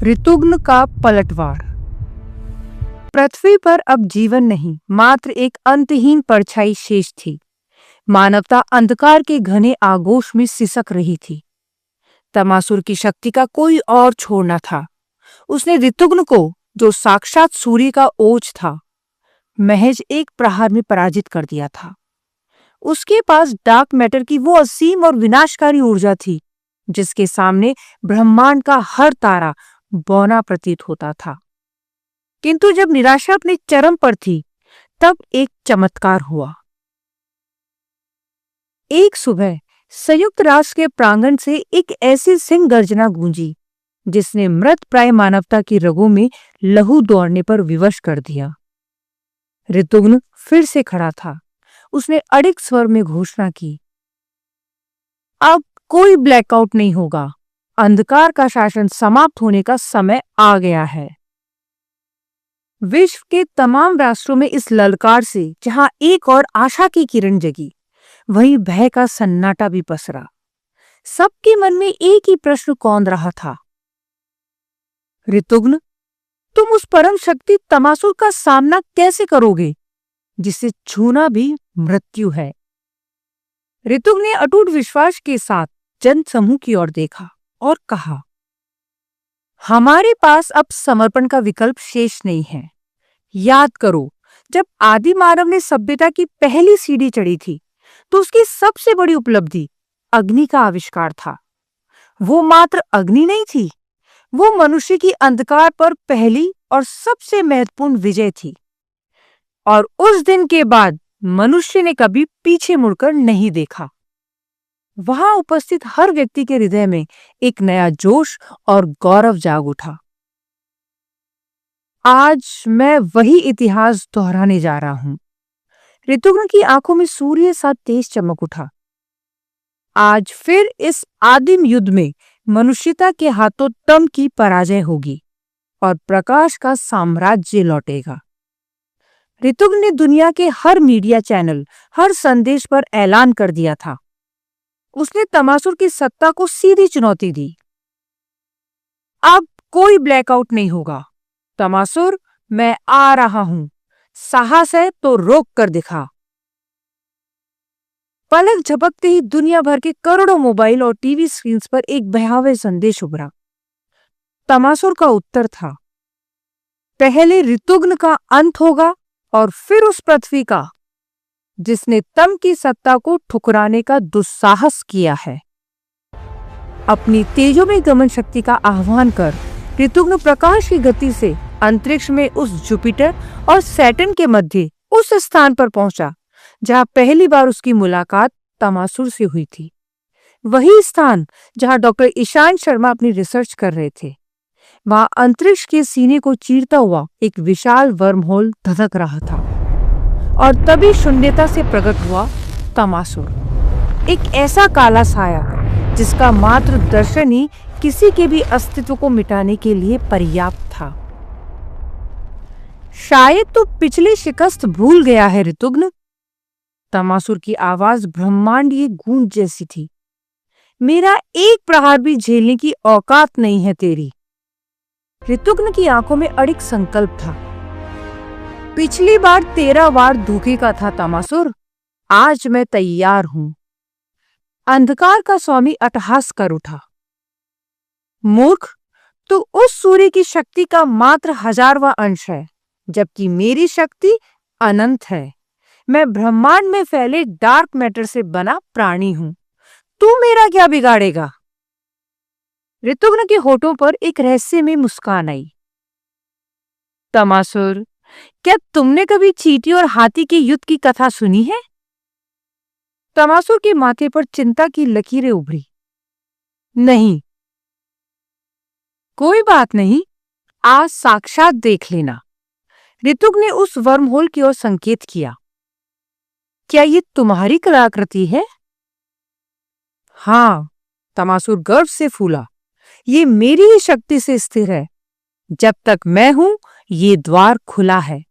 ऋतुघ्न का पलटवार। पृथ्वी पर अब जीवन नहीं, मात्र एक अंतहीन परछाई शेष थी। मानवता अंधकार के घने आगोश में सिसक रही थी। तमासुर की शक्ति का कोई और छोर न था। उसने ऋतुघ्न को, जो साक्षात सूर्य का ओज था, महज एक प्रहार में पराजित कर दिया था। उसके पास डार्क मैटर की वो असीम और विनाशकारी ऊर्जा थी, जिसके सामने ब्रह्मांड का हर तारा बौना प्रतीत होता था। किंतु जब निराशा अपने चरम पर थी, तब एक चमत्कार हुआ। एक सुबह संयुक्त राष्ट्र के प्रांगण से एक ऐसी सिंह गर्जना गूंजी जिसने मृत प्राय मानवता की रगों में लहू दौड़ने पर विवश कर दिया। ऋतुघ्न फिर से खड़ा था। उसने अडिग स्वर में घोषणा की, अब कोई ब्लैकआउट नहीं होगा। अंधकार का शासन समाप्त होने का समय आ गया है। विश्व के तमाम राष्ट्रों में इस ललकार से जहां एक और आशा की किरण जगी, वहीं भय का सन्नाटा भी पसरा। सबके मन में एक ही प्रश्न कौंध रहा था, ऋतुघ्न, तुम उस परम शक्ति तमासुर का सामना कैसे करोगे, जिसे छूना भी मृत्यु है? ऋतुघ्न ने अटूट विश्वास के साथ जन समूह की ओर देखा और कहा, हमारे पास अब समर्पण का विकल्प शेष नहीं है। याद करो, जब आदि मानव ने सभ्यता की पहली सीढ़ी चढ़ी थी, तो उसकी सबसे बड़ी उपलब्धि अग्नि का आविष्कार था। वो मात्र अग्नि नहीं थी, वो मनुष्य की अंधकार पर पहली और सबसे महत्वपूर्ण विजय थी। और उस दिन के बाद मनुष्य ने कभी पीछे मुड़कर नहीं देखा। वहां उपस्थित हर व्यक्ति के हृदय में एक नया जोश और गौरव जाग उठा। आज मैं वही इतिहास दोहराने जा रहा हूं। ऋतुघ्न की आंखों में सूर्य सा तेज चमक उठा। आज फिर इस आदिम युद्ध में मनुष्यता के हाथों तम की पराजय होगी और प्रकाश का साम्राज्य लौटेगा। ऋतुघ्न ने दुनिया के हर मीडिया चैनल, हर संदेश पर ऐलान कर दिया था। उसने तमासुर की सत्ता को सीधी चुनौती दी। अब कोई ब्लैकआउट नहीं होगा। तमासुर, मैं आ रहा हूं। साहस है तो रोक कर दिखा। पलक झपकते ही दुनिया भर के करोड़ों मोबाइल और टीवी स्क्रीन पर एक भयावह संदेश उभरा। तमासुर का उत्तर था, पहले ऋतुघ्न का अंत होगा और फिर उस पृथ्वी का, जिसने तम की सत्ता को ठुकराने का दुस्साहस किया है। अपनी तेजों में गमन शक्ति का आह्वान कर ऋतुघ्न प्रकाश की गति से अंतरिक्ष में उस जुपिटर और सैटर्न के मध्य उस स्थान पर पहुंचा जहां पहली बार उसकी मुलाकात तमासुर से हुई थी। वही स्थान जहां डॉक्टर ईशान शर्मा अपनी रिसर्च कर रहे थे। वहां अंतरिक्ष के सीने को चीरता हुआ एक विशाल वर्महोल धधक रहा था और तभी शून्यता से प्रकट हुआ तमासुर, एक ऐसा काला साया जिसका मात्र दर्शन ही किसी के भी अस्तित्व को मिटाने के लिए पर्याप्त था। शायद तो पिछली शिकस्त भूल गया है ऋतुघ्न। तमासुर की आवाज ब्रह्मांडीय गूंज जैसी थी। मेरा एक प्रहार भी झेलने की औकात नहीं है तेरी। ऋतुघ्न की आंखों में अडिग संकल्प था। पिछली बार तेरा वार धोखे का था तमासुर, आज मैं तैयार हूं। अंधकार का स्वामी अट्टहास कर उठा, मूर्ख, तू उस सूर्य की शक्ति का मात्र 1000वां अंश है, जबकि मेरी शक्ति अनंत है। मैं ब्रह्मांड में फैले डार्क मैटर से बना प्राणी हूं। तू मेरा क्या बिगाड़ेगा? ऋतुघ्न के होठों पर एक रहस्यमय मुस्कान आई। तमासुर, क्या तुमने कभी चींटी और हाथी के युद्ध की कथा सुनी है? तमासुर के माथे पर चिंता की लकीरें उभरी। नहीं। कोई बात नहीं, आज साक्षात देख लेना। ऋतुघ्न ने उस वर्महोल की ओर संकेत किया। क्या ये तुम्हारी कलाकृति है? हाँ, तमासुर गर्व से फूला। ये मेरी ही शक्ति से स्थिर है। जब तक मैं हूं, ये द्वार खुला है।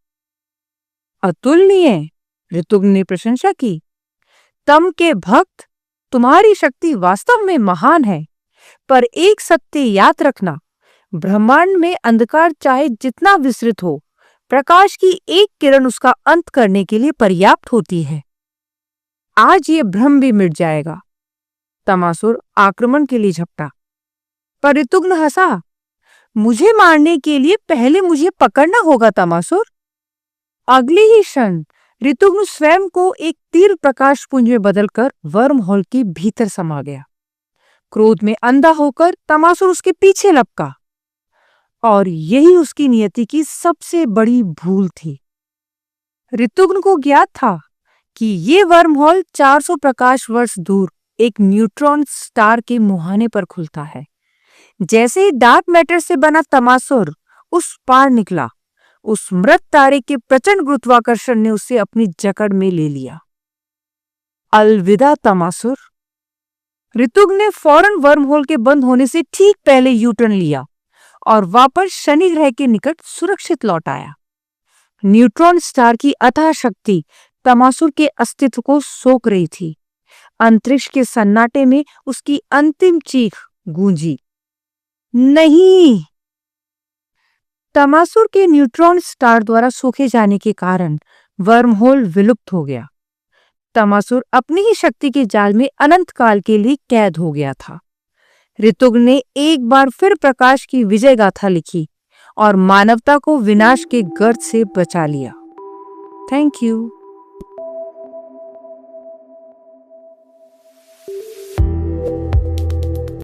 अतुलनीय, ऋतुघ्न ने प्रशंसा की। तम के भक्त, तुम्हारी शक्ति वास्तव में महान है, पर एक सत्य याद रखना, ब्रह्मांड में अंधकार चाहे जितना विस्तृत हो, प्रकाश की एक किरण उसका अंत करने के लिए पर्याप्त होती है। आज ये भ्रम भी मिट जाएगा। तमासुर आक्रमण के लिए झपटा, पर ऋतुघ्न हंसा। मुझे मारने के लिए पहले मुझे पकड़ना होगा तमासुर। अगले ही क्षण ऋतुघ्न स्वयं को एक तीव्र प्रकाश पुंज में बदलकर वर्म होल के भीतर समा गया। क्रोध में अंधा होकर तमासुर उसके पीछे लपका, और यही उसकी नियति की सबसे बड़ी भूल थी। ऋतुघ्न को ज्ञात था कि ये वर्म होल 400 प्रकाश वर्ष दूर एक न्यूट्रॉन स्टार के मुहाने पर खुलता है। जैसे ही डार्क मैटर से बना तमासुर उस पार निकला, उस मृत तारे के प्रचंड गुरुत्वाकर्षण ने उसे अपनी जकड़ में ले लिया। अलविदा तमासुर। ऋतुघ्न ने फौरन वर्म होल के बंद होने से ठीक पहले यू टर्न लिया और वापस शनि ग्रह के निकट सुरक्षित लौट आया। न्यूट्रॉन स्टार की अथाह शक्ति तमासुर के अस्तित्व को सोख रही थी। अंतरिक्ष के सन्नाटे में उसकी अंतिम चीख गूंजी, नहीं। तमासुर के न्यूट्रॉन स्टार द्वारा सोखे जाने के कारण वर्म होल विलुप्त हो गया। तमासुर अपनी ही शक्ति के जाल में अनंत काल के लिए कैद हो गया था। ऋतुघ्न ने एक बार फिर प्रकाश की विजय गाथा लिखी और मानवता को विनाश के गर्त से बचा लिया। Thank you.